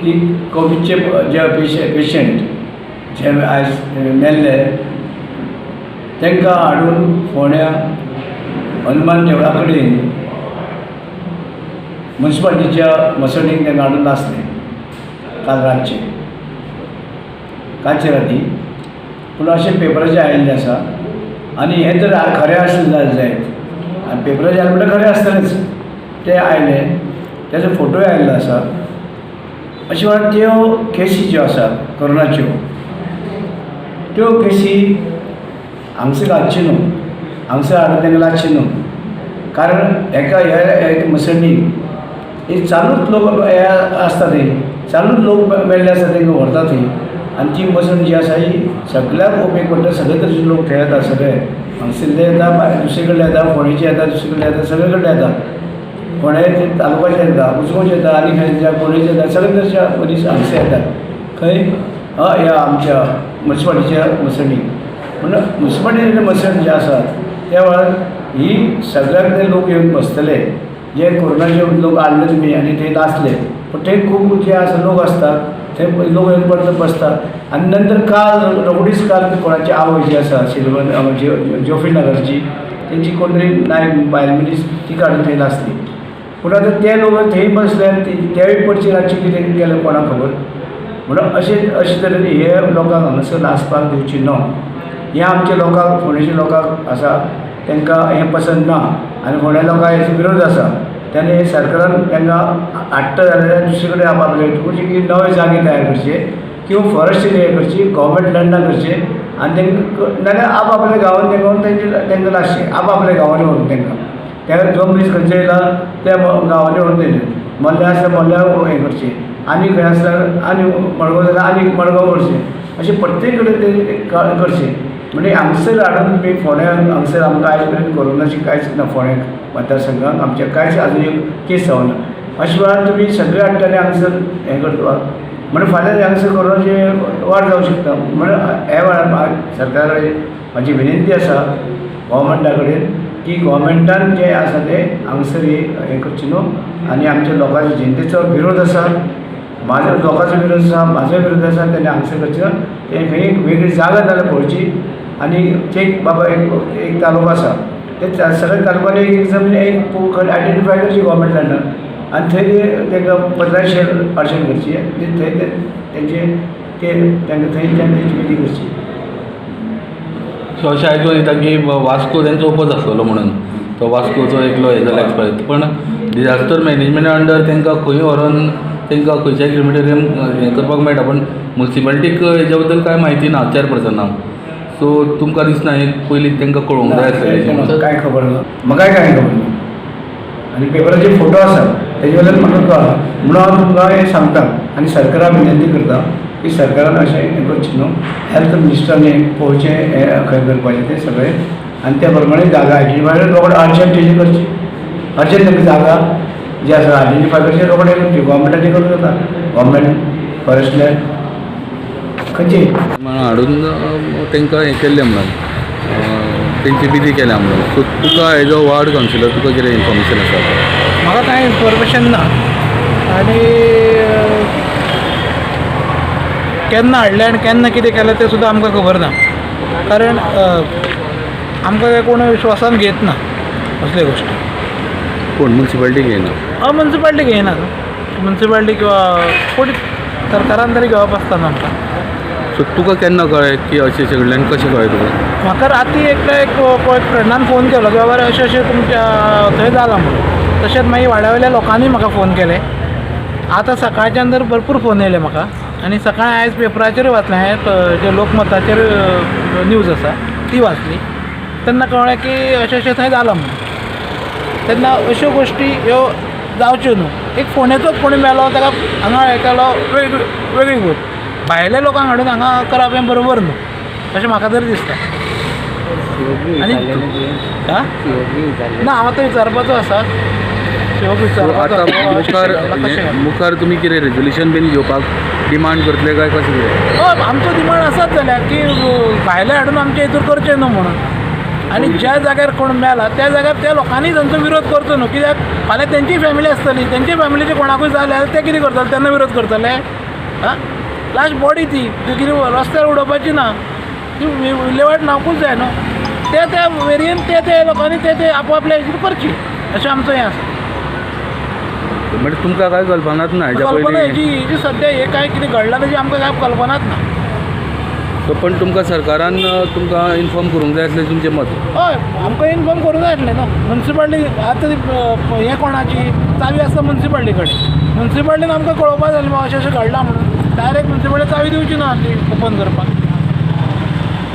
की कोविडचे जे पेशंट जे आयज मेल्ले तांकां हाडून फोंड्या हनुमान देवळा कडेन म्युन्सिपाल्टीच्या मसणीक तांकां हाडून नासले काल कालचे राती. पूण अशें पेपराचेर आयिल्लें आसा आनी हें तर खरें आसलें जायत आनी पेपराचेर आयलें म्हणल्यार खरें आसतलेंच. ते आयले, तेजो फोटोय आयिल्लो आसा. अशें म्हणून त्यो केसी ज्यो आसा कोरोनाच्यो त्यो केसी हांगसर घालच्यो न्हू, हांगसर हाडून तांकां लागच्यो न्हू. कारण एका ह्या मसणीक एक चालूच लोक हे आसता थंय, चालूच लोक मेल्ले आसता तांकां व्हरता थंय. आनी ती मसण जी आसा ही सगळ्याक उपेग पडटा. सगळे तरेचे लोक थंय येता, सगळे हांगसरले येता, दुसरे कडले येता, फोंडेचे येता, दुसरे कडले येता, सगळे कडले येता. फोंड्या तालुक्याचे येता, उसगांवचे येता, आनी खंय फोंडेचे येता, सगळे तरेचे मनीस हांगसर येतात. खंय ह्या आमच्या म्युन्सिपाल्टीच्या मसणीक. म्हणून म्युन्सिपाल्टीचे मसण जे आसात त्या वेळार ही सगळ्याक ते लोक येवन बसतले जे कोरोनाचे लोक हाडले तुमी आनी थंय नासले. पूण थंय खूब जे आसा लोक आसतात, थंय लोक येवन पडटा बसतात. आनी नंतर काल रोखडीच काल कोणाची आवय जी आसा सिल्वर जोफी नगरची, तेंची कोण तरी नायक बायल मनीस ती काडून थंय नासली. पूण आतां ते लोक थंय बसले तेवूय पडची रातची कितें केलें कोणाक खबर. म्हणून अशे तरेन हे लोकांक हांगासर नासपाक दिवची न्हू. हे आमच्या लोकांक फोंडेच्या लोकांक आसा तांकां हें पसंद ना आनी फोंड्या लोकांक हेचो विरोध आसा. तेन्ना हे सरकारान तांकां हाडटा जाल्यार दुसरे कडेन आपआपले की नवे जागे तयार करचे किंवा फॉरेस्ट हे करची, गव्हर्मेंट लँडां करचे आनी तांकां नाजाल्यार आपआपल्या गांवांत तांकां लागचे. आपआपल्या गांवांनी व्हरून तांकां जो मनीस खंयचे येयला त्या गांवांनी व्हरून तेणे मल्ले आसल्यार मल्ल्यार हें करचें, आनी खंय आसल्यार आनी मडगांव जाल्यार आनी मडगांव करचें. अशें प्रत्येक कडेन तें करचें. म्हणजे हांगसर हाडून तुमी फोंड्या हांगसर आमकां आयज पर्यंत कोरोनाची कांयच ना. फोंड्या मतदारसंघाक आमच्या कांयच आजून एक केस जावना. अशें वेळार तुमी सगळे हाडटाले हांगसर हें करता म्हणून फाल्यां हांगसर कोरोनाची वाड जावंक शकता. म्हणून ह्या वेळार सरकारा कडेन म्हाजी विनंती आसा गव्हर्मेंटा कडेन की गव्हर्मेंटान जें आसा तें हांगसर हें करचें न्हू. आनी आमच्या लोकांच्या जनतेचो विरोध आसा, म्हाजो लोकांचो विरोध आसा, म्हाजो विरोध आसा. तेणें हांगसर करचें ना. तें खंय एक वेगळी जागा जाल्यार पळोवची आनी ते बाबा एक तालुको आसा ते सगळ्या तालुक्यांनी एक जमीन एक आयडेंटिफाय करची गव्हर्मेंट लँडान आनी थंय तांकां 1500 अर्जंट करची. थंय तेंचे तांकां थंय तेंची विधी करची. सो अशें आयकून येता की वास्को तेंचो ओपन आसतलो म्हणून तो वास्कोचो एकलो हे जाला एक्सपायर्ड. पण डिजास्टर मॅनेजमेंटा अंडर तांकां खंय व्हरून तांकां खंयच्याय क्रिमिटोरियम हें करपाक मेळटा. पण म्युन्सिपाल्टीक हेज्या बद्दल कांय म्हायती ना चेअरपर्सनाक. सो तुमकां दिसना एक पयलीं तांकां कळोवंक जाय आसलें. कांय खबर ना, म्हाकाय कांय खबर ना. आनी पेपराचेर फोटो आसा तेजे वयल्यान म्हाका कळ्ळा. म्हणून हांव तुमकां हें सांगता आनी सरकाराक विनंती करता की सरकारान अशें हें करचें न्हू. हेल्थ मिनिस्टरान पळोवचें हें खंय करपाचें तें सगळें आनी त्या प्रमाणे जागा आयडेंटिफाय रोखडें अर्जंट हेजी करची. अर्जंट तांकां जागा जी आसा आयडेंटिफाय करची रोखडें करची. गव्हर्मेंटाचें करूं जाता, गव्हर्मेंट फॉरेस्ट लँड खंयची हाडून तांकां हें केल्लें म्हणून तेंची विधी केल्या म्हणून. सो तुका हेजो वार्ड कावन्सिलर तुका कितें इन्फॉर्मेशन आसा? म्हाका कांय इन्फॉर्मेशन ना. आनी केन्ना हाडलें आनी केन्ना कितें केलें तें सुद्दां आमकां खबर ना. कारण आमकां काय कोण विश्वासान घेत ना असले गोश्टी. कोण म्युन्सिपाल्टी घेयना? म्युन्सिपाल्टी घेयना. म्युन्सिपाल्टी किंवा कोणी सरकारान तरी घेवप आसतना आमकां. सो तुका केन्ना कळ्ळें की अशें घडलें आनी कशें कळ्ळें तुका? म्हाका राती एक फ्रेंडान फोन केलो की बाबा अशें अशें तुमच्या थंय जालां म्हणून. तशेंच मागीर वाड्या वयल्या लोकांनी म्हाका फोन केले. आतां सकाळच्यान तर भरपूर फोन येयले म्हाका. आनी सकाळीं आयज पेपराचेर वाचलें हांवें जे लोकमताचेर न्यूज आसा ती वाचली. तेन्ना कळ्ळें की अशें अशें थंय जालां म्हणून. तेन्ना अश्यो गोश्टी ह्यो जावच्यो न्हू. एक फोंडेचोच कोणी मेलो ताका हांगा हें केलो वेगळी गोश्ट. भायल्या लोकांक हाडून हांगा करप हें बरोबर न्हू अशें म्हाका तरी दिसता. आनी ना हांव आतां विचारपाचो आसा. मुखार तुमी कितें रेजोल्युशन बीन घेवपाक डिमांड करतले काय कशें कितें? आमचो डिमांड आसाच जाल्यार की भायले हाडून आमचे हितूर करचें न्हू म्हणून. आनी ज्या जाग्यार कोण मेला त्या जाग्यार त्या लोकांनी तांचो विरोध करचो न्हू कित्याक फाल्यां तेंची फॅमिली आसतली तेंचे फॅमिलीचे कोणाकूय जालें जाल्यार ते कितें करतले तेन्ना विरोध करतले लास्ट बॉडी ती कितें रस्त्यार उडोवपाची ना ती विलेवाट नावकूच जाय न्हू त्या वेरीयेन ते लोकांनी ते आपआपल्या हेचेर करची अशें आमचो हें आसा म्हणजे तुमकां कांय कल्पनाच ना हेच्या कल्पना पयलीं हेची सद्या हे काय कितें घडलां तेजी आमकां कांय कल्पनाच ना सो पण तुमकां सरकारान तुमकां इन्फॉर्म करूंक जाय आसलें तुमचें मत हय आमकां इन्फॉर्म करूंक जाय आसलें न्हू म्युन्सिपाल्टी आतां हें कोणाची चावी आसता म्युन्सिपाल्टी कडेन म्युन्सिपाल्टीन आमकां कळोवपा जाय आसलें अशें घडलां म्हणून डायरेक्ट म्युन्सिपाल्टी चावी दिवची ना ती ओपन करपाक